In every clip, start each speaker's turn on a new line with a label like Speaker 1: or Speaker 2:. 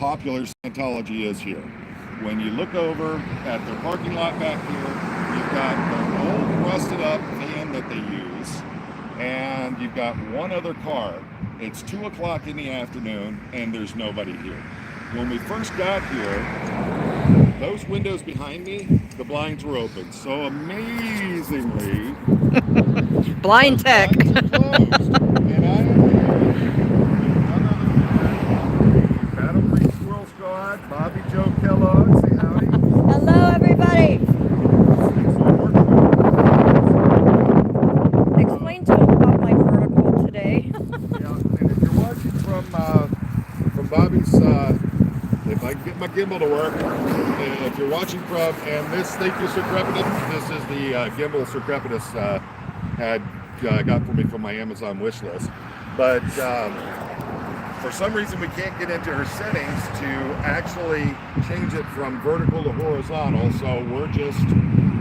Speaker 1: popular Scientology is here. When you look over at their parking lot back here, you've got the old rusted up van that they use, and you've got one other car. It's 2 o'clock in the afternoon, and there's nobody here. When we first got here, those windows behind me, the blinds were open. So amazingly,
Speaker 2: blind tech.
Speaker 1: The blinds are closed. And I am here with none other than the Battle Creek Squirrel Squad, Bobbi Jo Kellogg. Say howdy.
Speaker 2: Hello, everybody. Explain to them about my vertical today.
Speaker 1: Yeah, and if you're watching from Bobbi's, if I can get my gimbal to work, and if you're watching from, and this, thank you, Sir Crepitus, this is the gimbal Sir Crepitus had got for me from my Amazon wish list. But for some reason we can't get into her settings to actually change it from vertical to horizontal, so we're just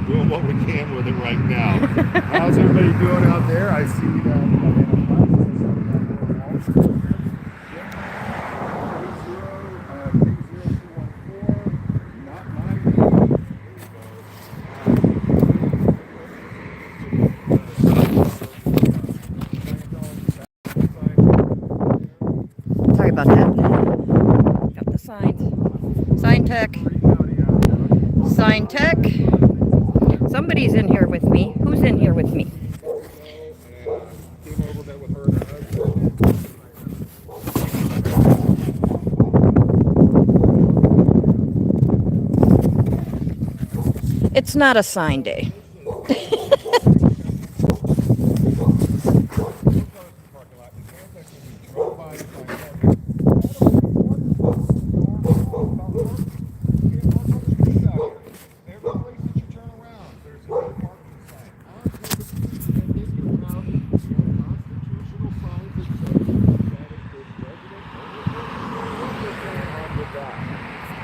Speaker 1: doing what we can with it right now. How's everybody doing out there? I see
Speaker 2: Sorry about that. Got the signs. Sign tech. Sign tech. Somebody's in here with me. Who's in here with me? It's not a sign day.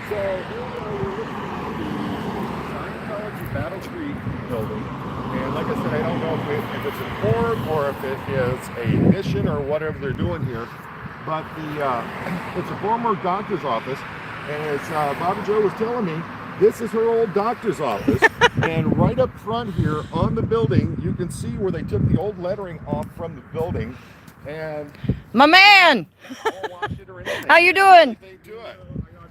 Speaker 1: So here we are, we're looking at the Scientology Battle Creek building, and like I said, I don't know if it's a court or if it is a mission or whatever they're doing here, but it's a former doctor's office, and as Bobbi Jo was telling me, this is her old doctor's office, and right up front here on the building, you can see where they took the old lettering off from the building, and
Speaker 2: my man! How you doing?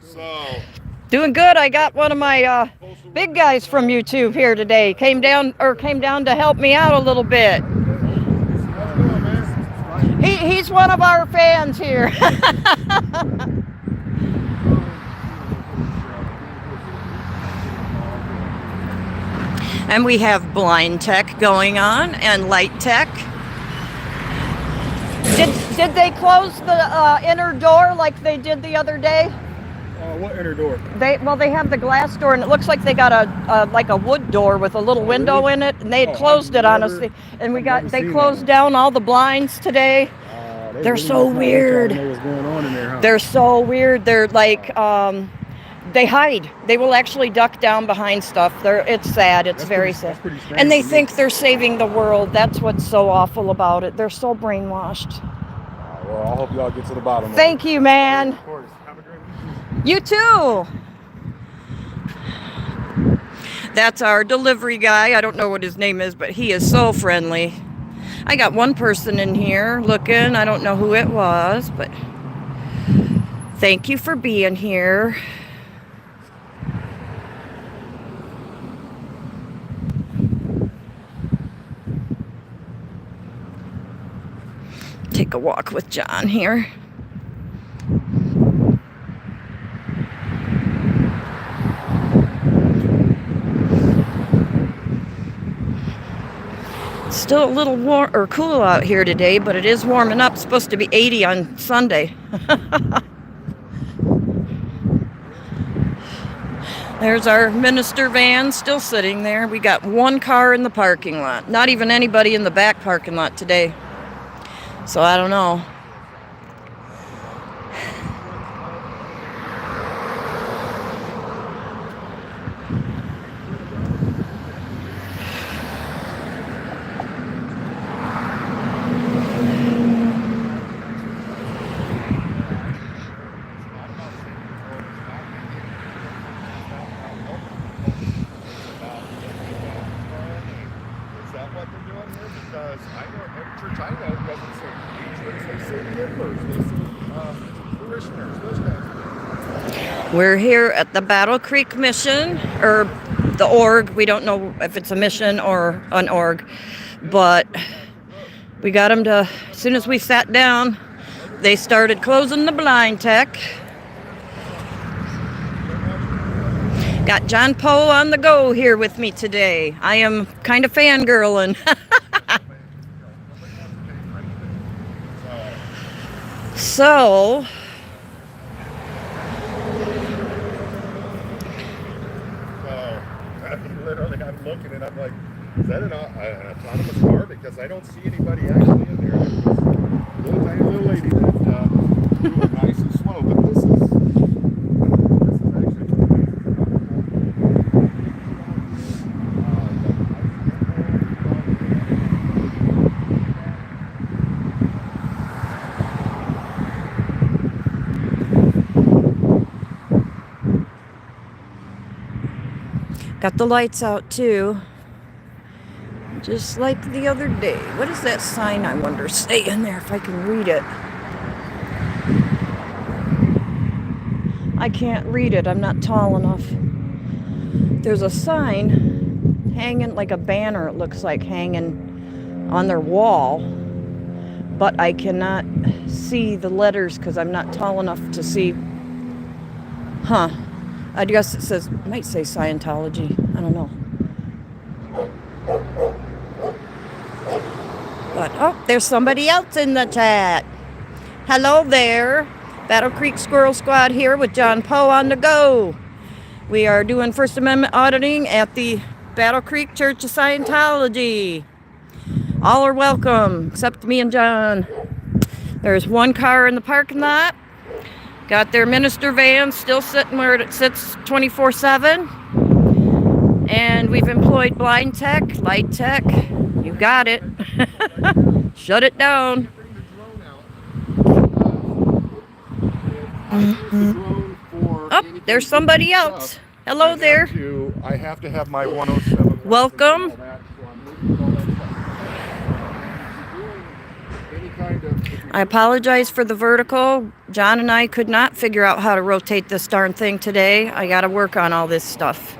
Speaker 1: So,
Speaker 2: doing good. I got one of my big guys from YouTube here today. Came down to help me out a little bit. He's one of our fans here. And we have blind tech going on and light tech. Did they close the inner door like they did the other day?
Speaker 3: What inner door?
Speaker 2: They have the glass door, and it looks like they got a like a wood door with a little window in it, and they had closed it on us. And they closed down all the blinds today. They're so weird.
Speaker 3: What's going on in there, huh?
Speaker 2: They're so weird. They're like they hide. They will actually duck down behind stuff. It's sad. It's very sad. And they think they're saving the world. That's what's so awful about it. They're so brainwashed.
Speaker 3: Well, I hope y'all get to the bottom of it.
Speaker 2: Thank you, man.
Speaker 3: Of course. Have a great weekend.
Speaker 2: You too. That's our delivery guy. I don't know what his name is, but he is so friendly. I got one person in here looking. I don't know who it was, but thank you for being here. Take a walk with John here. It's still a little warm or cool out here today, but it is warming up. It's supposed to be 80 on Sunday. There's our minister van still sitting there. We got one car in the parking lot. Not even anybody in the back parking lot today. So I don't know. We're here at the Battle Creek Mission, or the org. We don't know if it's a mission or an org, but we got them to, as soon as we sat down, they started closing the blind tech. Got John Poe on the go here with me today. I am kind of fangirling. So,
Speaker 1: literally, I'm looking and I'm like, is that an autonomous car? Because I don't see anybody actually in there. There's a little tiny little lady that doing nice and slow, but this is actually
Speaker 2: got the lights out too, just like the other day. What is that sign, I wonder, say in there if I can read it? I can't read it, I'm not tall enough. There's a sign hanging, like a banner, it looks like, hanging on their wall, but I cannot see the letters because I'm not tall enough to see. I guess it says, might say Scientology. I don't know. But, oh, there's somebody else in the chat. Hello there. Battle Creek Squirrel Squad here with John Poe on the go. We are doing First Amendment auditing at the Battle Creek Church of Scientology. All are welcome, except me and John. There's one car in the parking lot. Got their minister van still sitting where it sits 24/7. And we've employed blind tech, light tech. You got it. Shut it down. Oh, there's somebody else. Hello there.
Speaker 1: I have to have my 107.
Speaker 2: Welcome. I apologize for the vertical. John and I could not figure out how to rotate this darn thing today. I got to work on all this stuff.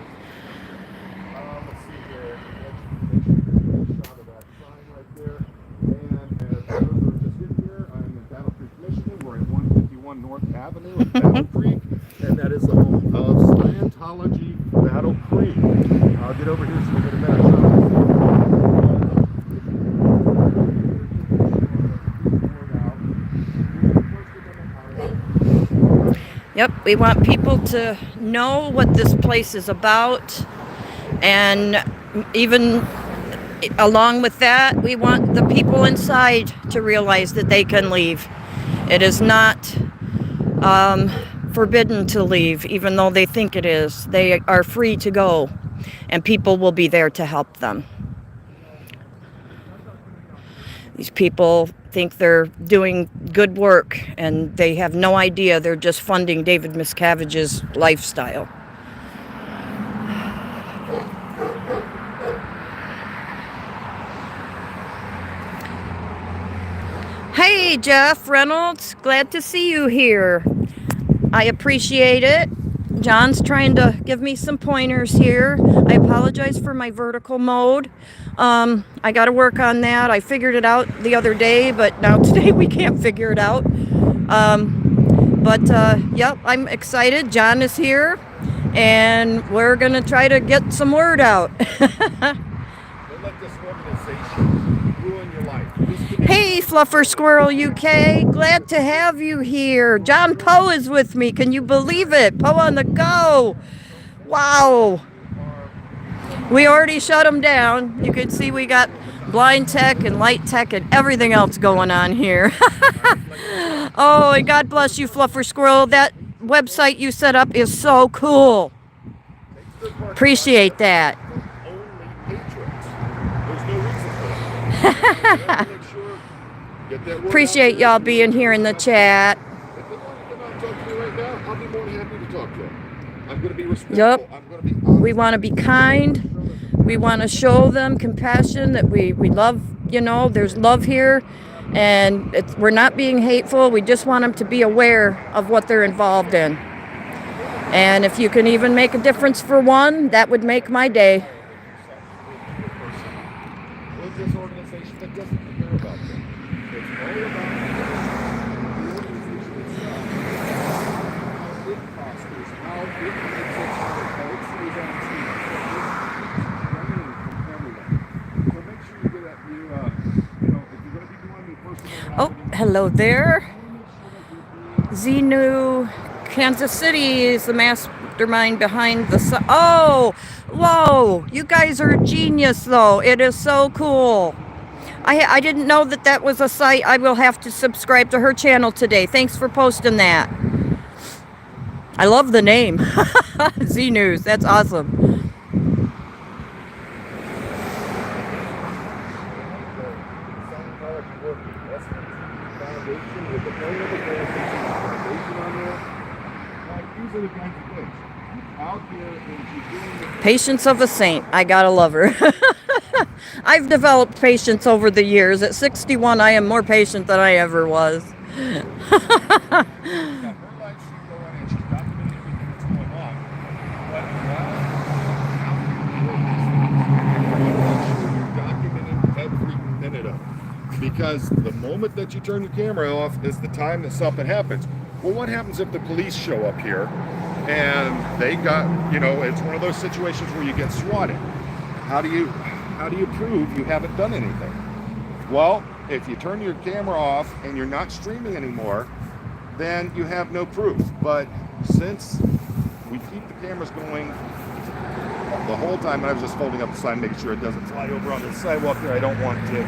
Speaker 1: Let's see here. And as we're just in here, I'm in Battle Creek, Michigan. We're at 151 North Avenue in Battle Creek, and that is the home of Scientology Battle Creek. I'll get over here so we get a better
Speaker 2: Yep, we want people to know what this place is about, and even along with that, we want the people inside to realize that they can leave. It is not forbidden to leave, even though they think it is. They are free to go, and people will be there to help them. These people think they're doing good work, and they have no idea they're just funding David Miscavige's lifestyle. Hey, Jeff Reynolds, glad to see you here. I appreciate it. John's trying to give me some pointers here. I apologize for my vertical mode. I got to work on that. I figured it out the other day, but now today we can't figure it out. Yep, I'm excited. John is here, and we're going to try to get some word out.
Speaker 1: Don't let this organization ruin your life.
Speaker 2: Hey, Fluffer Squirrel UK, glad to have you here. John Poe is with me. Can you believe it? Poe on the go. Wow. We already shut him down. You can see we got blind tech and light tech and everything else going on here. Oh, and God bless you, Fluffer Squirrel. That website you set up is so cool. Appreciate that. Appreciate y'all being here in the chat.
Speaker 1: If they want to come out and talk to me right now, I'll be more than happy to talk to them. I'm going to be respectful.
Speaker 2: Yep.
Speaker 1: I'm going to be honest.
Speaker 2: We want to be kind. We want to show them compassion, that we love, you know, there's love here. And we're not being hateful. We just want them to be aware of what they're involved in. And if you can even make a difference for one, that would make my day.
Speaker 1: With this organization that doesn't care about them. It's all about the organization itself. How it prospers, how it makes its money, how it stays on team. So make sure you get that. If you're going to be doing the personal.
Speaker 2: Oh, hello there. Xenu, Kansas City is the mastermind behind the... Oh, whoa, you guys are a genius, though. It is so cool. I didn't know that was a site. I will have to subscribe to her channel today. Thanks for posting that. I love the name. Z News, that's awesome. Patience of a saint. I gotta love her. I've developed patience over the years. At 61, I am more patient than I ever was.
Speaker 1: Because the moment that you turn your camera off is the time that something happens. Well, what happens if the police show up here and they got, it's one of those situations where you get swatted. How do you prove you haven't done anything? Well, if you turn your camera off and you're not streaming anymore, then you have no proof. But since we keep the cameras going the whole time, and I was just folding up the sign, making sure it doesn't fly over on the sidewalk there. I don't want to,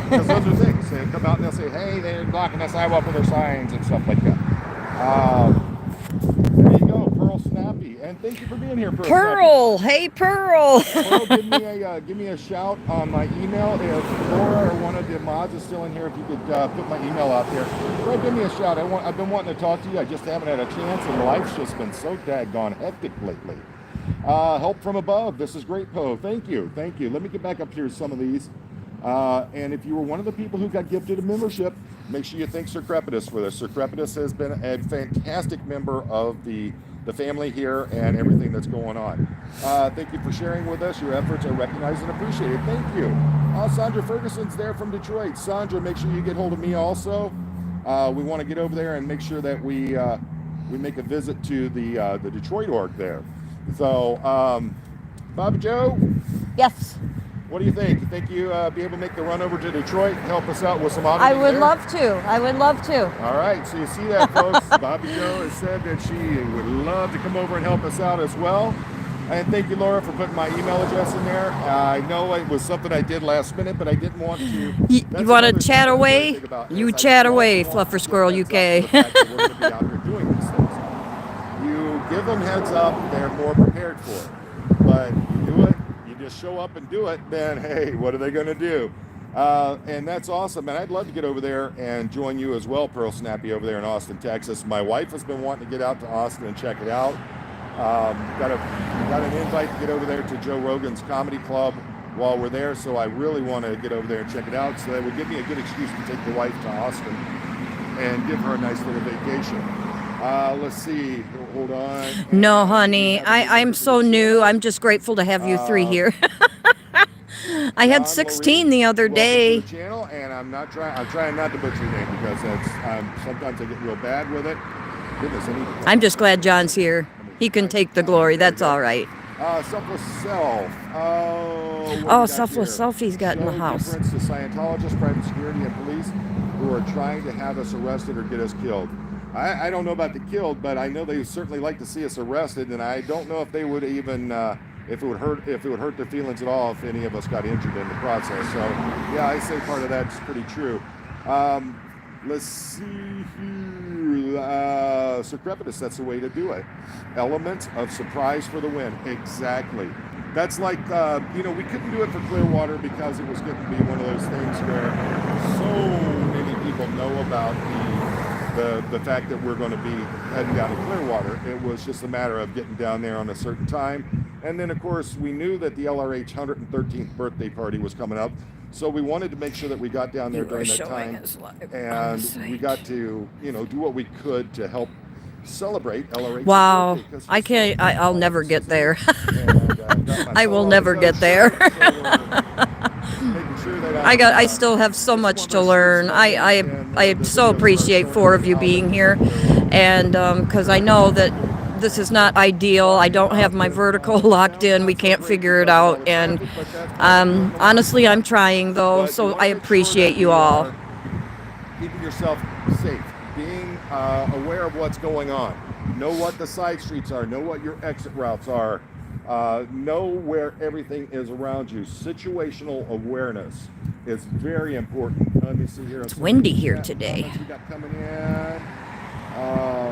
Speaker 1: because those are things. They come out and they'll say, hey, they're blocking the sidewalk with their signs and stuff like that. There you go, Pearl Snappy. And thank you for being here,
Speaker 2: Pearl. Hey, Pearl.
Speaker 1: Pearl, give me a shout on my email. If Laura or one of the mods is still in here, if you could put my email out there. Pearl, give me a shout. I've been wanting to talk to you. I just haven't had a chance, and life's just been so daggone hectic lately. Help from above. This is great, Poe. Thank you. Let me get back up here to some of these. And if you were one of the people who got gifted a membership, make sure you thank Sir Crepidus for this. Sir Crepidus has been a fantastic member of the family here and everything that's going on. Thank you for sharing with us. Your efforts are recognized and appreciated. Thank you. Sandra Ferguson's there from Detroit. Sandra, make sure you get hold of me also. We want to get over there and make sure that we make a visit to the Detroit org there. So, Bobbi Jo?
Speaker 2: Yes.
Speaker 1: What do you think? You think you be able to make the run over to Detroit and help us out with some auditing?
Speaker 2: I would love to.
Speaker 1: All right, so you see that, folks. Bobbi Jo has said that she would love to come over and help us out as well. And thank you, Laura, for putting my email address in there. I know it was something I did last minute, but I didn't want to.
Speaker 2: You want to chat away? You chat away, Fluffer Squirrel UK.
Speaker 1: You give them heads up, they're more prepared for it. But you do it, you just show up and do it, then hey, what are they going to do? And that's awesome. And I'd love to get over there and join you as well, Pearl Snappy, over there in Austin, Texas. My wife has been wanting to get out to Austin and check it out. Got an invite to get over there to Joe Rogan's comedy club while we're there, so I really want to get over there and check it out. So that would give me a good excuse to take the wife to Austin and give her a nice little vacation. Let's see. Hold on.
Speaker 2: No, honey. I'm so new. I'm just grateful to have you three here. I had 16 the other day.
Speaker 1: Welcome to the channel, and I'm trying not to butcher your name because sometimes I get real bad with it. Goodness,
Speaker 2: I'm just glad John's here. He can take the glory. That's all right.
Speaker 1: Selfless Self.
Speaker 2: Selfless Self he's got in the house.
Speaker 1: To Scientologists, private security, and police who are trying to have us arrested or get us killed. I don't know about the killed, but I know they certainly like to see us arrested, and I don't know if they would even if it would hurt their feelings at all if any of us got injured in the process. So yeah, I say part of that's pretty true. Let's see here. Sir Crepidus, that's the way to do it. Element of surprise for the win. Exactly. That's like, we couldn't do it for Clearwater because it was going to be one of those things where so many people know about the the fact that we're going to be heading down to Clearwater. It was just a matter of getting down there on a certain time. And then, of course, we knew that the LRH 113th birthday party was coming up. So we wanted to make sure that we got down there during that time. And we got to, you know, do what we could to help celebrate LRH's
Speaker 2: Wow.
Speaker 1: birthday. 'Cause
Speaker 2: I can't, I'll never get there.
Speaker 1: and,
Speaker 2: I will never get there. I still have so much to learn. I so appreciate 4 of you being here, and because I know that this is not ideal. I don't have my vertical locked in. We can't figure it out, and honestly, I'm trying though. So I appreciate you all.
Speaker 1: Keeping yourself safe, being aware of what's going on, know what the side streets are, know what your exit routes are. Know where everything is around you. Situational awareness is very important. Let me see here.
Speaker 2: It's windy here today.
Speaker 1: We got coming in.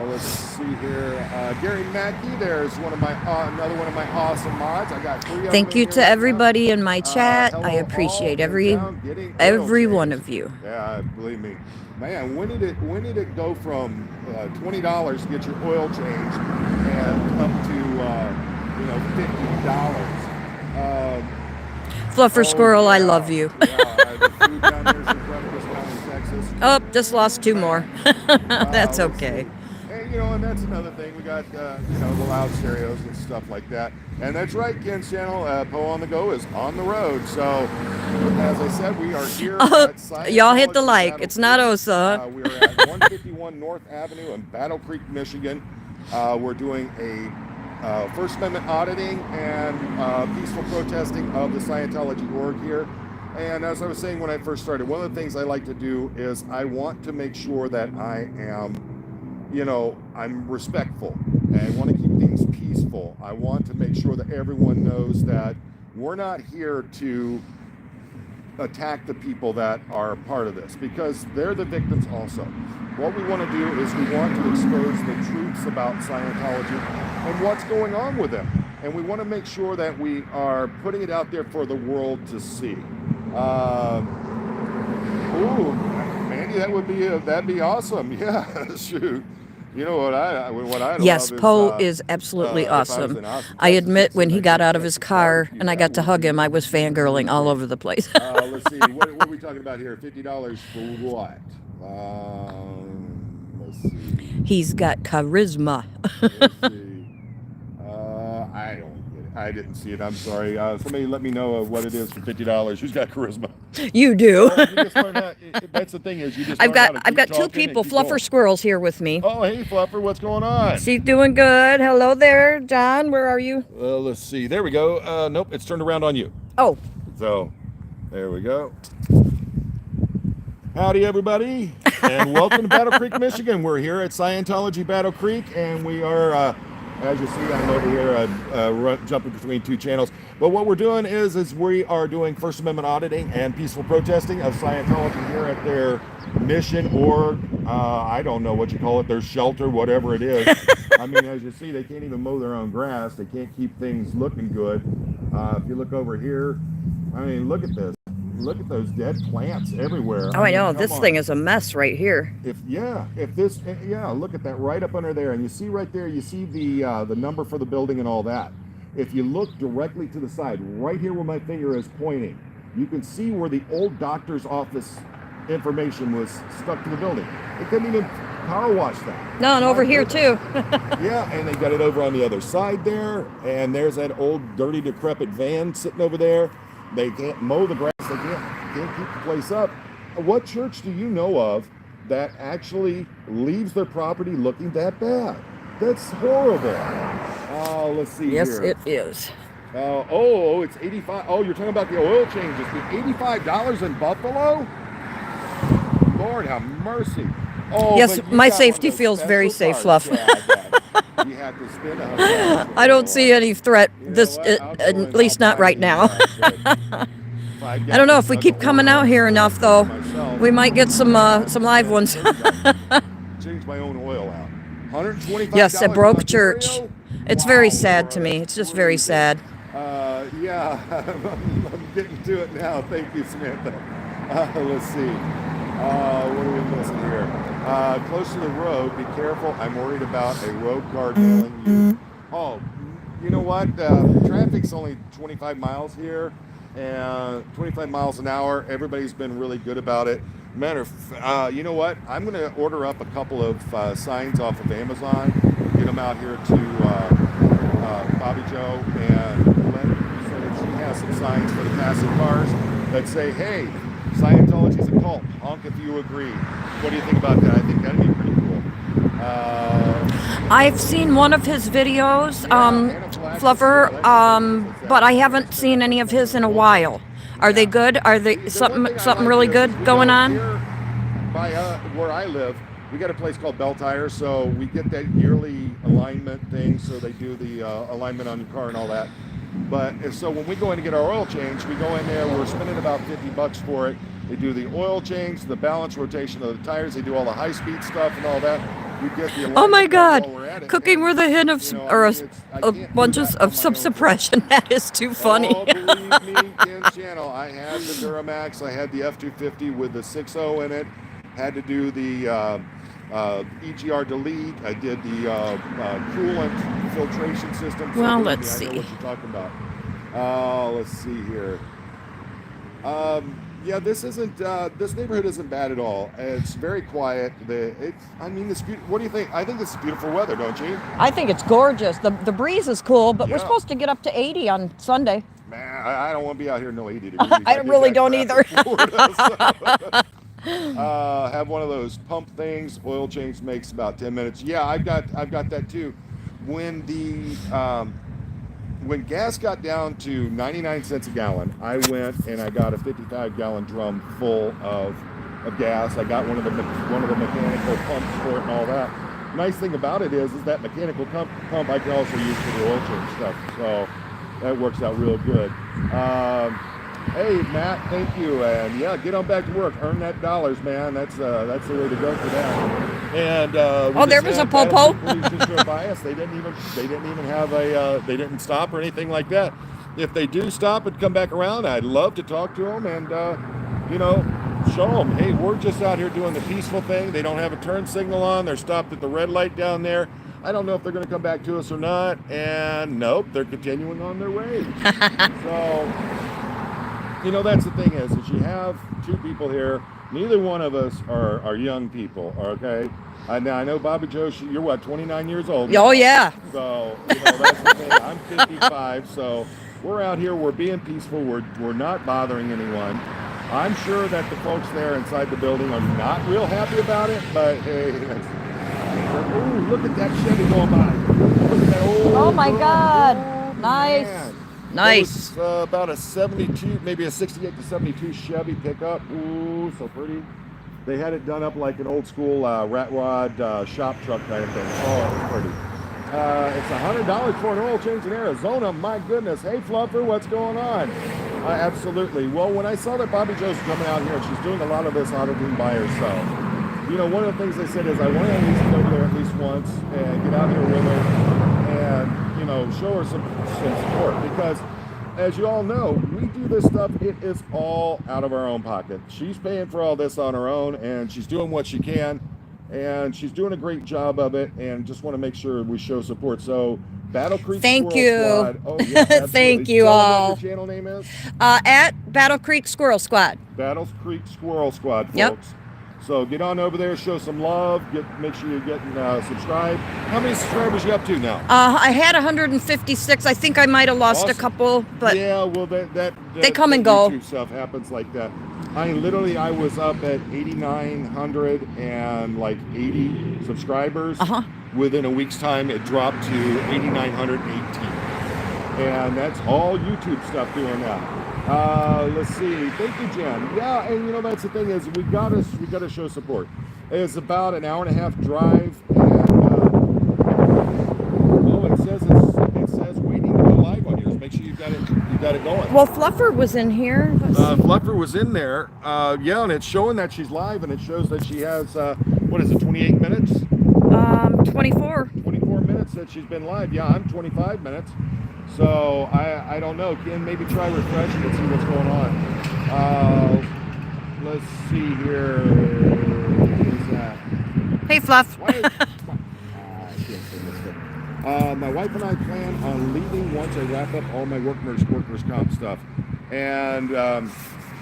Speaker 1: Let's see here. Gary Mackey, there's one of my another one of my awesome mods. I got 3 of
Speaker 2: Thank
Speaker 1: them
Speaker 2: you
Speaker 1: here
Speaker 2: to
Speaker 1: right
Speaker 2: everybody
Speaker 1: now.
Speaker 2: in my chat. I appreciate every one of you.
Speaker 1: Yeah, believe me. Man, when did it go from $20 to get your oil changed and up to $50.
Speaker 2: Fluffer Squirrel, I love you.
Speaker 1: The food down there is incredible down in Texas.
Speaker 2: Oh, just lost 2 more. That's okay.
Speaker 1: And and that's another thing. We got the loud stereos and stuff like that. And that's right, Ken's channel, Poe on the Go is on the road. So as I said, we are here at Scientology.
Speaker 2: Y'all hit the like. It's not OSA.
Speaker 1: We're at 151 North Avenue in Battle Creek, Michigan. We're doing a First Amendment auditing and peaceful protesting of the Scientology org here. And as I was saying when I first started, one of the things I like to do is I want to make sure that I am, I'm respectful. And I want to keep things peaceful. I want to make sure that everyone knows that we're not here to attack the people that are part of this, because they're the victims also. What we want to do is we want to expose the truths about Scientology and what's going on with them. And we want to make sure that we are putting it out there for the world to see. Ooh, Mandy, that'd be awesome. Yeah, shoot. You know what I
Speaker 2: yes,
Speaker 1: love
Speaker 2: Poe is absolutely awesome. I admit, when he got out of his car and I got to hug him, I was fangirling all over the place.
Speaker 1: Let's see, what are we talking about here? $50 for what? Let's see.
Speaker 2: He's got charisma.
Speaker 1: Let's see. I don't get it. I didn't see it. I'm sorry. Somebody let me know what it is for $50. Who's got charisma?
Speaker 2: You do.
Speaker 1: You just learn how, that's the thing is you just.
Speaker 2: I've got 2 people, Fluffer Squirrels, here with me.
Speaker 1: Oh, hey, Fluffer, what's going on?
Speaker 2: She's doing good. Hello there, John. Where are you?
Speaker 1: Let's see. There we go. Nope, it's turned around on you.
Speaker 2: Oh.
Speaker 1: So, there we go. Howdy, everybody, and welcome to Battle Creek, Michigan. We're here at Scientology Battle Creek, and we are, as you see, I'm over here jumping between 2 channels. But what we're doing is we are doing First Amendment auditing and peaceful protesting of Scientology here at their mission org. I don't know what you call it, their shelter, whatever it is. I mean, as you see, they can't even mow their own grass. They can't keep things looking good. If you look over here, I mean, look at this. Look at those dead plants everywhere.
Speaker 2: Oh, I know. This thing is a mess right here.
Speaker 1: Look at that right up under there. And you see right there, you see the number for the building and all that. If you look directly to the side, right here where my finger is pointing, you can see where the old doctor's office information was stuck to the building. They couldn't even power wash that.
Speaker 2: No, and over here too.
Speaker 1: Yeah, and they got it over on the other side there. And there's that old dirty decrepit van sitting over there. They can't mow the grass. They can't keep the place up. What church do you know of that actually leaves their property looking that bad? That's horrible. Let's see
Speaker 2: yes,
Speaker 1: here.
Speaker 2: Yes, it is.
Speaker 1: It's 85. Oh, you're talking about the oil changes. The $85 in Buffalo? Lord have mercy. Oh,
Speaker 2: yes, my safety feels very safe, Fluff.
Speaker 1: Yeah, you have to spend $100.
Speaker 2: I don't see any threat. At least not right now. I don't know if we keep coming out here enough, though. We might get some live ones.
Speaker 1: Change my own oil out. $125.
Speaker 2: Yes, a broke church. It's very sad to me. It's just very sad.
Speaker 1: Yeah, I'm getting to it now. Thank you, Samantha. Let's see. What are we missing here? Close to the road, be careful. I'm worried about a road car nailing you. Oh, you know what? Traffic's only 25 miles here, and 25 miles an hour. Everybody's been really good about it. You know what? I'm going to order up a couple of signs off of Amazon, get them out here to Bobbi Jo, and so that she has some signs for the passing cars that say, hey, Scientology is a cult. Honk if you agree. What do you think about that? I think that'd be pretty cool.
Speaker 2: I've seen one of his videos, Fluffer, but I haven't seen any of his in a while. Are they good? Are they something really good going on?
Speaker 1: By where I live, we got a place called Bell Tire, so we get that yearly alignment thing. So they do the alignment on your car and all that. But so when we go in to get our oil change, we go in there. We're spending about $50 for it. They do the oil change, the balance rotation of the tires. They do all the high-speed stuff and all that. You get the
Speaker 2: oh my God! Cooking
Speaker 1: and,
Speaker 2: with a hint of a bunch of suppression. That is too funny.
Speaker 1: Oh, believe me, Ken Channel. I had the Duramax. I had the F250 with the 6.0 in it. Had to do the EGR delete. I did the coolant filtration system. So
Speaker 2: well, let's see.
Speaker 1: I know what you're talking about. Let's see here. Yeah, this isn't. This neighborhood isn't bad at all. It's very quiet. What do you think? I think this is beautiful weather, don't you?
Speaker 2: I think it's gorgeous. The breeze is cool, but we're supposed to get up to 80 on Sunday.
Speaker 1: Man, I don't want to be out here no 80 degrees.
Speaker 2: I really don't either.
Speaker 1: Florida, so. Have one of those pump things. Oil change makes about 10 minutes. Yeah, I've got that too. When gas got down to 99 cents a gallon, I went and I got a 55-gallon drum full of gas. I got one of the mechanical pumps for it and all that. Nice thing about it is that mechanical pump I can also use for the oil change stuff. So that works out real good. Hey Matt, thank you, and yeah, get on back to work. Earn that dollars, man. That's the way to go for that. And
Speaker 2: there was a popo.
Speaker 1: They didn't even have they didn't stop or anything like that. If they do stop and come back around, I'd love to talk to them and show them, hey, we're just out here doing the peaceful thing. They don't have a turn signal on. They're stopped at the red light down there. I don't know if they're going to come back to us or not. And nope, they're continuing on their way. So. That's the thing is you have two people here. Neither one of us are young people, okay? I know Bobbi Jo, you're what, 29 years old?
Speaker 2: Oh, yeah.
Speaker 1: So, that's the thing. I'm 55, so we're out here. We're being peaceful. We're not bothering anyone. I'm sure that the folks there inside the building are not real happy about it, but hey, ooh, look at that Chevy going by. Look at that old
Speaker 2: oh, my God. Nice.
Speaker 1: Man.
Speaker 2: Nice.
Speaker 1: It was about a 72, maybe a 68 to 72 Chevy pickup. Ooh, so pretty. They had it done up like an old school rat rod shop truck kind of thing. Oh, it was pretty. It's $100 for an oil change in Arizona. My goodness. Hey, Fluffer, what's going on? Absolutely. Well, when I saw that Bobbi Jo's coming out here, and she's doing a lot of this auto-tune by herself. One of the things they said is I want to at least go there at least once and get out here with her and, show her some support, because as you all know, we do this stuff, it is all out of our own pocket. She's paying for all this on her own, and she's doing what she can, and she's doing a great job of it, and just want to make sure we show support. So Battle Creek
Speaker 2: Thank
Speaker 1: Squirrel
Speaker 2: you.
Speaker 1: Squad. Oh, yeah,
Speaker 2: Thank you
Speaker 1: Tell
Speaker 2: all.
Speaker 1: What your channel name is?
Speaker 2: At Battle Creek Squirrel Squad.
Speaker 1: Battle Creek Squirrel Squad, folks.
Speaker 2: Yep.
Speaker 1: So get on over there, show some love, make sure you're getting subscribed. How many subscribers you up to now?
Speaker 2: I had 156. I think I might have lost a couple, but
Speaker 1: yeah, well, that
Speaker 2: they come and go.
Speaker 1: YouTube stuff happens like that. I was up at 8,900 and like 80 subscribers. Within a week's time, it dropped to 8,918, and that's all YouTube stuff doing that. Let's see. Thank you, Jen. Yeah, and that's the thing is we gotta show support. It's about an hour and a half drive, and it says waiting to go live on yours. Make sure you got it going.
Speaker 2: Well, Fluffer was in here.
Speaker 1: Fluffer was in there. Yeah, and it's showing that she's live, and it shows that she has 28 minutes.
Speaker 2: 24.
Speaker 1: 24 minutes that she's been live. Yeah, I'm 25 minutes. So I don't know. Ken, maybe try refreshing and see what's going on. let's see here. What's that?
Speaker 2: Hey, Fluff.
Speaker 1: I can't say this thing. My wife and I plan on leaving once I wrap up all my workers' comp stuff. And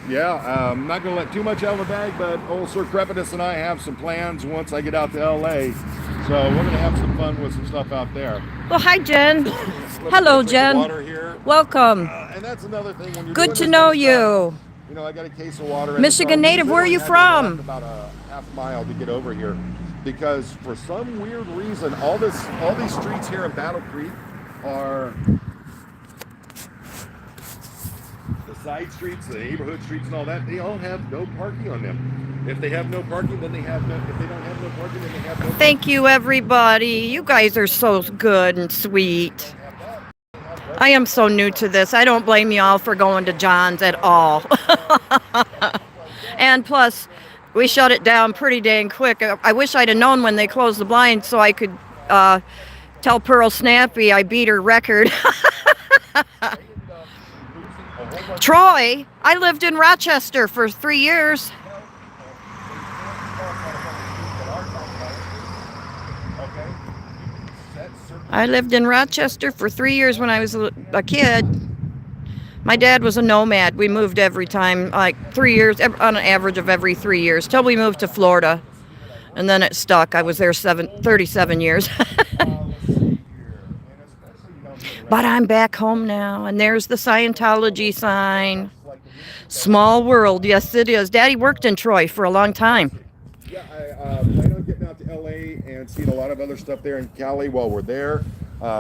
Speaker 1: yeah, I'm not going to let too much out of the bag, but old Sir Crepitus and I have some plans once I get out to LA. So we're going to have some fun with some stuff out there.
Speaker 2: Well, hi, Jen. Hello, Jen.
Speaker 1: Water here.
Speaker 2: Welcome.
Speaker 1: And that's another thing when you're
Speaker 2: Good
Speaker 1: doing
Speaker 2: to
Speaker 1: this
Speaker 2: know
Speaker 1: kind of stuff,
Speaker 2: you.
Speaker 1: you know, I got a case of water.
Speaker 2: Michigan native, where are you from?
Speaker 1: About a half mile to get over here, because for some weird reason, all these streets here in Battle Creek are the side streets, the neighborhood streets, and all that. They all have no parking on them. If they have no parking, then they have no. If they don't have no parking, then they have no.
Speaker 2: Thank you, everybody. You guys are so good and sweet. I am so new to this. I don't blame y'all for going to John's at all. And plus, we shut it down pretty dang quick. I wish I'd have known when they closed the blinds so I could tell Pearl Snappy I beat her record. Troy, I lived in Rochester for 3 years. I lived in Rochester for 3 years when I was a kid. My dad was a nomad. We moved every time, like 3 years, on an average of every 3 years, till we moved to Florida. And then it stuck. I was there 37 years. But I'm back home now, and there's the Scientology sign. Small world, yes it is. Daddy worked in Troy for a long time.
Speaker 1: Yeah, I plan on getting out to LA and seeing a lot of other stuff there in Cali while we're there.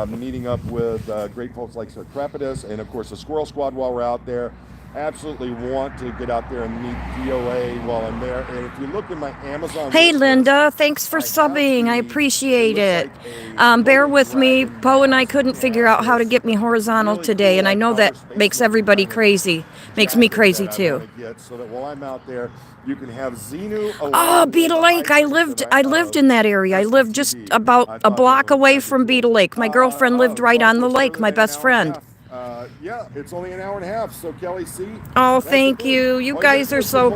Speaker 1: Meeting up with great folks like Sir Crepitus and of course the Squirrel Squad while we're out there. Absolutely want to get out there and meet DOA while I'm there. And if you look in my Amazon
Speaker 2: Hey
Speaker 1: list,
Speaker 2: Linda, thanks for subbing. I appreciate it. Bear with me. Poe and I couldn't figure out how to get me horizontal today, and I know that makes everybody crazy. Makes me crazy too.
Speaker 1: So that while I'm out there, you can have Xenu.
Speaker 2: Oh, Beetle Lake. I lived in that area. I lived just about a block away from Beetle Lake. My girlfriend lived right on the lake, my best friend.
Speaker 1: Yeah, it's only an hour and a half. So Kelly C.
Speaker 2: Oh, thank you. You guys are so,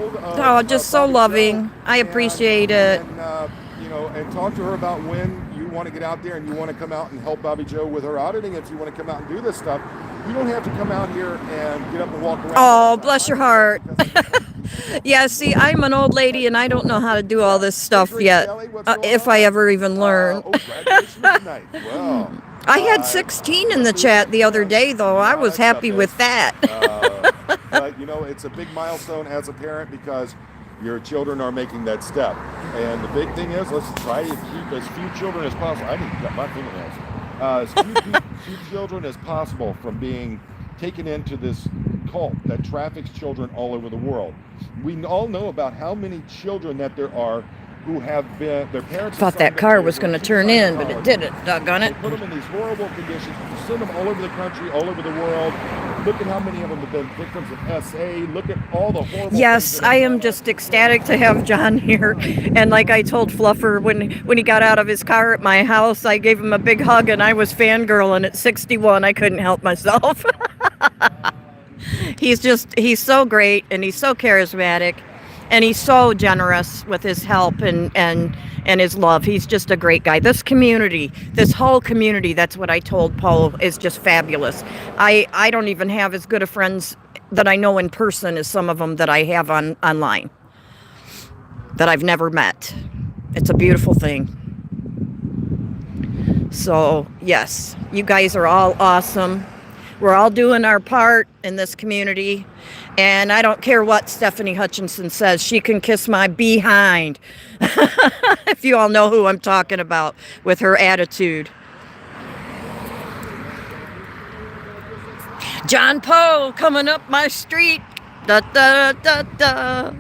Speaker 2: just so loving. I appreciate it.
Speaker 1: And, you know, and talk to her about when you want to get out there and you want to come out and help Bobbi Jo with her auditing. If you want to come out and do this stuff, you don't have to come out here and get up and walk around.
Speaker 2: Oh, bless your heart. Yeah, see, I'm an old lady and I don't know how to do all this stuff yet, if I ever even learn.
Speaker 1: Graduation tonight. Well,
Speaker 2: I had 16 in the chat the other day, though. I was happy with that.
Speaker 1: But, you know, it's a big milestone as a parent because your children are making that step. And the big thing is, let's try to keep as few children as possible. I need to cut my fingernails. As few children as possible from being taken into this cult that traffics children all over the world. We all know about how many children that there are who have been, their parents
Speaker 2: thought that car was going to turn in, but it didn't. Doggone it.
Speaker 1: They put them in these horrible conditions. Send them all over the country, all over the world. Look at how many of them have been victims of SA. Look at all the horrible.
Speaker 2: Yes, I am just ecstatic to have John here. And like I told Fluffer when he got out of his car at my house, I gave him a big hug and I was fangirling at 61. I couldn't help myself. He's so great and he's so charismatic. And he's so generous with his help and his love. He's just a great guy. This community, this whole community, that's what I told Paul, is just fabulous. I don't even have as good of friends that I know in person as some of them that I have online that I've never met. It's a beautiful thing. So, yes, you guys are all awesome. We're all doing our part in this community. And I don't care what Stephanie Hutchinson says. She can kiss my behind. If you all know who I'm talking about with her attitude. John Poe coming up my street. Da da da da.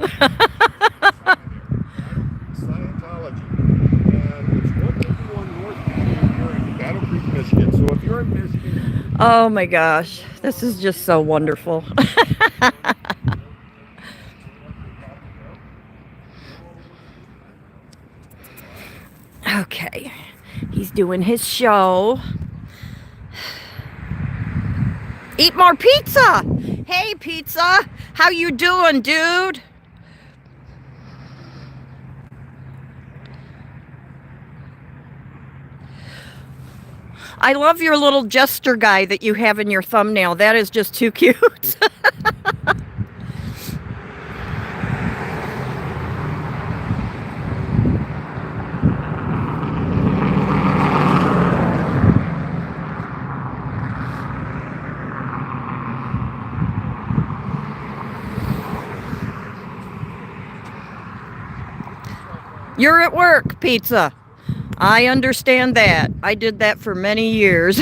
Speaker 1: Scientology. And it's 151 North here in Battle Creek, Michigan. So if you're in Michigan.
Speaker 2: Oh my gosh. This is just so wonderful. Okay, he's doing his show. Eat more pizza. Hey, pizza. How you doing, dude? I love your little jester guy that you have in your thumbnail. That is just too cute. You're at work, pizza. I understand that. I did that for many years.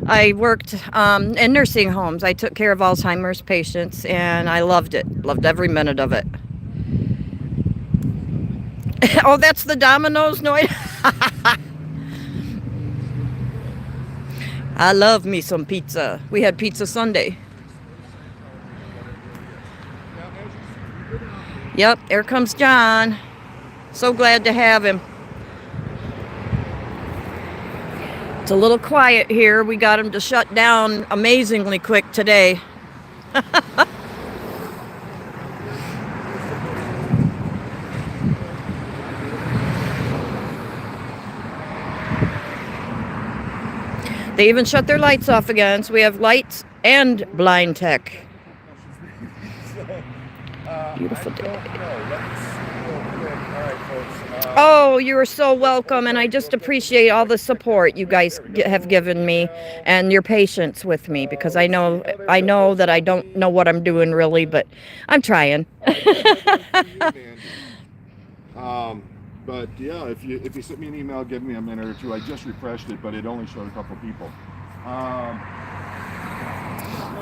Speaker 2: I worked in nursing homes. I took care of Alzheimer's patients, and I loved it. Loved every minute of it. Oh, that's the Domino's noise? I love me some pizza. We had pizza Sunday. Yep, here comes John. So glad to have him. It's a little quiet here. We got him to shut down amazingly quick today. They even shut their lights off again, so we have lights and blind tech. Beautiful day. Oh, you are so welcome, and I just appreciate all the support you guys have given me and your patience with me, because I know that I don't know what I'm doing really, but I'm trying.
Speaker 1: But yeah, if you sent me an email, give me a minute or two. I just refreshed it, but it only showed a couple people. I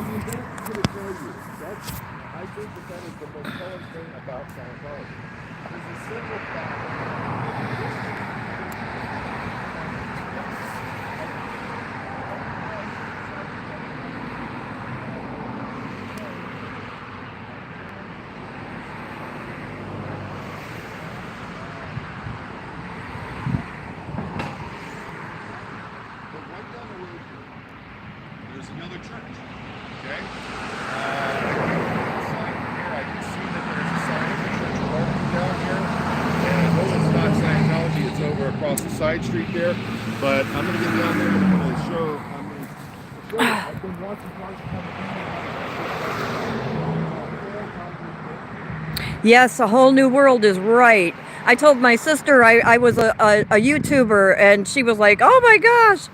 Speaker 1: mean, that's going to tell you. I think that is the most telling thing about Scientology. There's a simple fact. There's another church, okay? Sign here, I can see that there's a sign of the Church of Martin down here. And I know it's not Scientology, it's over across the side street there. But I'm going to get down there and I'm going to show, I've been watching cars come in.
Speaker 2: Yes, a whole new world is right. I told my sister I was a YouTuber, and she was like, oh my gosh.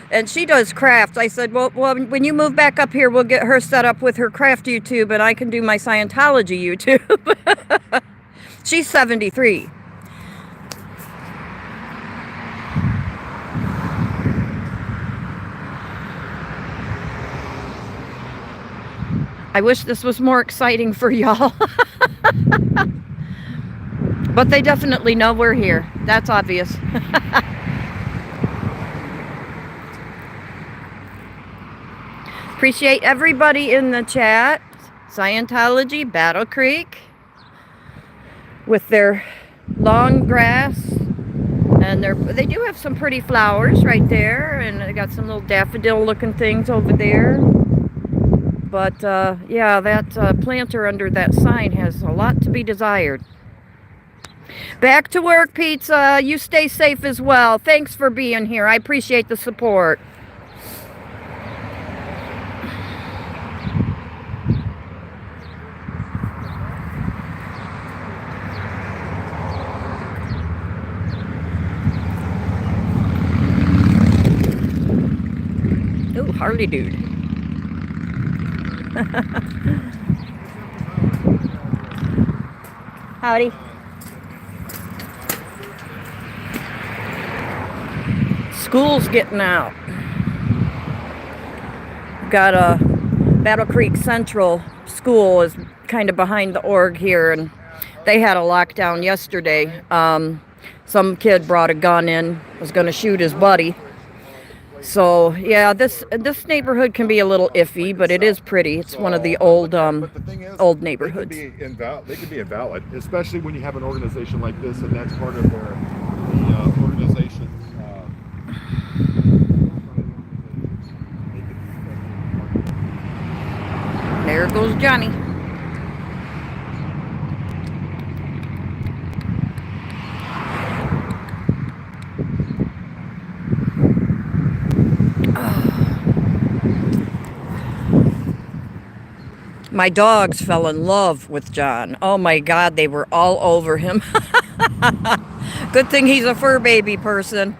Speaker 2: And she does crafts. I said, well, when you move back up here, we'll get her set up with her craft YouTube, and I can do my Scientology YouTube. She's 73. I wish this was more exciting for y'all. But they definitely know we're here. That's obvious. Appreciate everybody in the chat. Scientology, Battle Creek, with their long grass, and they do have some pretty flowers right there, and they got some little daffodil-looking things over there. But yeah, that planter under that sign has a lot to be desired. Back to work, pizza. You stay safe as well. Thanks for being here. I appreciate the support. Ooh, Harley dude. Howdy. School's getting out. Got a Battle Creek Central School is kind of behind the org here, and they had a lockdown yesterday. Some kid brought a gun in, was going to shoot his buddy. So yeah, this neighborhood can be a little iffy, but it is pretty. It's one of the old old neighborhoods.
Speaker 1: They can be invalid, especially when you have an organization like this, and that's part of the organization.
Speaker 2: There goes Johnny. My dogs fell in love with John. Oh my God, they were all over him. Good thing he's a fur baby person.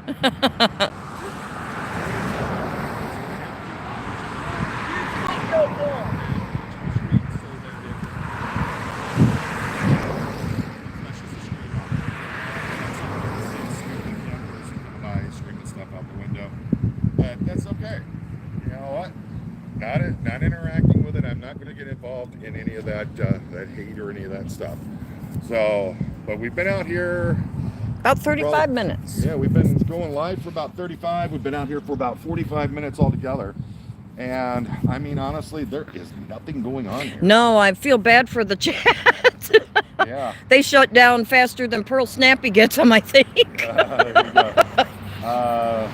Speaker 1: That's okay. You know what? Not interacting with it. I'm not going to get involved in any of that that hate or any of that stuff. So, but we've been out here
Speaker 2: About 35 minutes.
Speaker 1: Yeah, we've been going live for about 35. We've been out here for about 45 minutes altogether. And I mean, honestly, there is nothing going on here.
Speaker 2: No, I feel bad for the chat.
Speaker 1: Yeah.
Speaker 2: They shut down faster than Pearl Snappy gets them, I think.
Speaker 1: There you go.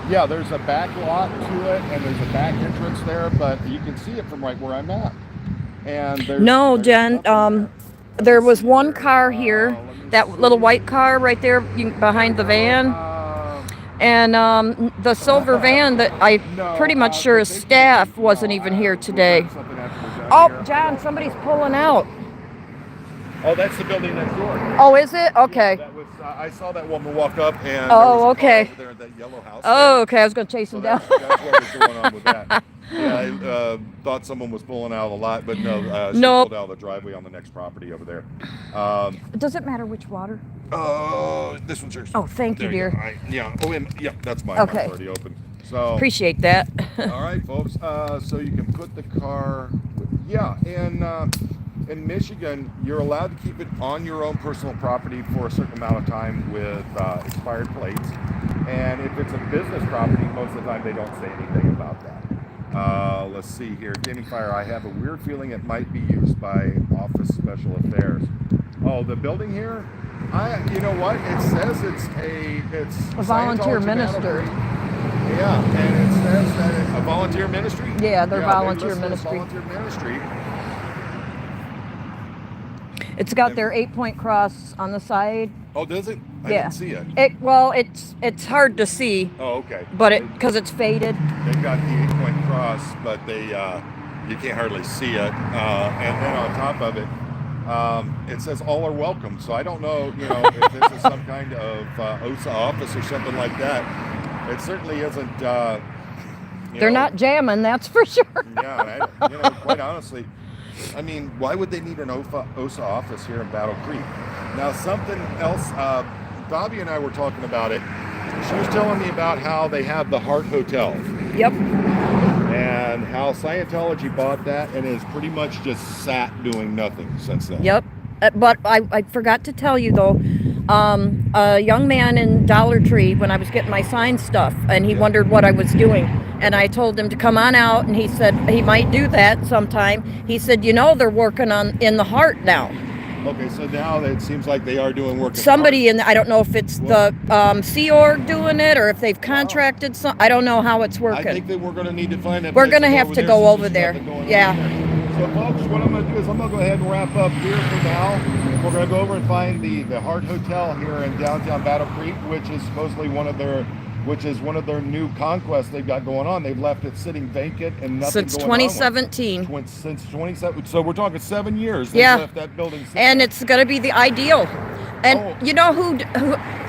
Speaker 1: Yeah, there's a back lot to it, and there's a back entrance there, but you can see it from right where I'm at. And
Speaker 2: no, Jen, there was one car here, that little white car right there behind the van. And the silver van that I pretty much sure is staff wasn't even here today. Oh, John, somebody's pulling out.
Speaker 1: Oh, that's the building next door.
Speaker 2: Oh, is it? Okay.
Speaker 1: That was, I saw that woman walk up and
Speaker 2: oh, okay.
Speaker 1: Over there at that yellow house.
Speaker 2: Oh, okay. I was going to chase him down.
Speaker 1: That's what was going on with that. Yeah, I thought someone was pulling out of the lot, but no, she
Speaker 2: nope.
Speaker 1: pulled out of the driveway on the next property over there.
Speaker 2: Does it matter which water?
Speaker 1: Oh, this one's yours.
Speaker 2: Oh, thank you, dear.
Speaker 1: Yeah. Oh, and, yeah, that's mine.
Speaker 2: Okay.
Speaker 1: It's already open. So
Speaker 2: appreciate that.
Speaker 1: all right, folks. So you can put the car. Yeah, and in Michigan, you're allowed to keep it on your own personal property for a certain amount of time with expired plates. And if it's a business property, most of the time they don't say anything about that. Let's see here. Gaming Fire, I have a weird feeling it might be used by Office Special Affairs. Oh, the building here? You know what? It says it's
Speaker 2: a volunteer minister.
Speaker 1: Yeah, and it says that it's a volunteer ministry.
Speaker 2: Yeah, they're volunteer ministry.
Speaker 1: Volunteer ministry.
Speaker 2: It's got their 8-point cross on the side.
Speaker 1: Oh, does it? I
Speaker 2: yeah.
Speaker 1: didn't see it.
Speaker 2: Well, it's hard to see.
Speaker 1: Oh, okay.
Speaker 2: But because it's faded.
Speaker 1: They've got the 8-point cross, but they you can't hardly see it. And then on top of it, it says all are welcome. So I don't know, if this is some kind of OSA office or something like that. It certainly isn't.
Speaker 2: They're not jamming, that's for sure.
Speaker 1: Yeah, quite honestly. I mean, why would they need an OSA office here in Battle Creek? Now, something else, Bobbi and I were talking about it. She was telling me about how they have the Hart Hotel.
Speaker 2: Yep.
Speaker 1: And how Scientology bought that and is pretty much just sat doing nothing since then.
Speaker 2: Yep. But I forgot to tell you, though, a young man in Dollar Tree, when I was getting my sign stuff, and he wondered what I was doing. And I told him to come on out, and he said he might do that sometime. He said, they're working in the Hart now.
Speaker 1: Okay, so now it seems like they are doing work.
Speaker 2: Somebody I don't know if it's the Sea Org doing it or if they've contracted some. I don't know how it's working.
Speaker 1: I think that we're going to need to find that.
Speaker 2: We're going to have to go over there. Yeah.
Speaker 1: So, folks, what I'm going to do is I'm going to go ahead and wrap up here for now. We're going to go over and find the Hart Hotel here in downtown Battle Creek, which is supposedly one of their new conquests they've got going on. They've left it sitting vacant and nothing
Speaker 2: since
Speaker 1: going
Speaker 2: 2017.
Speaker 1: On since 2017. So we're talking 7 years. They've left that building sitting.
Speaker 2: And it's going to be the ideal. And you know who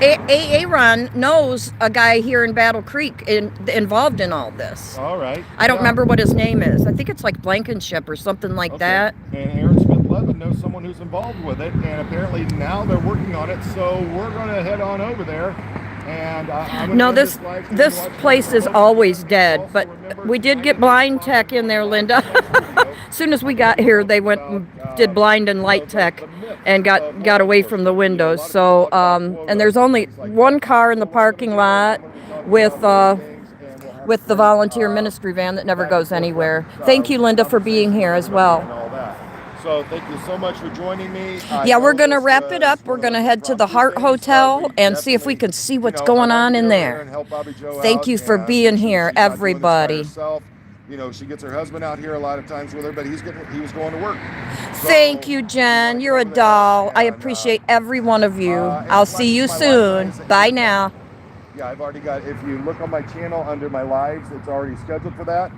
Speaker 2: Aaron knows a guy here in Battle Creek involved in all this.
Speaker 1: All right.
Speaker 2: I don't remember what his name is. I think it's like Blankenship or something like that.
Speaker 1: And Aaron Smith-Levin knows someone who's involved with it, and apparently now they're working on it. So we're going to head on over there. And
Speaker 2: no, this place is always dead, but we did get blind tech in there, Linda. As soon as we got here, they went and did blind and light tech and got away from the windows. So, and there's only one car in the parking lot with the volunteer ministry van that never goes anywhere. Thank you, Linda, for being here as well.
Speaker 1: So thank you so much for joining me.
Speaker 2: We're going to wrap it up. We're going to head to the Hart Hotel and see if we can see what's going on in there. Thank you for being here, everybody.
Speaker 1: She gets her husband out here a lot of times with her, but he was going to work.
Speaker 2: Thank you, Jen. You're a doll. I appreciate every one of you. I'll see you soon. Bye now.
Speaker 1: Yeah, I've already got, if you look on my channel under my lives, it's already scheduled for that.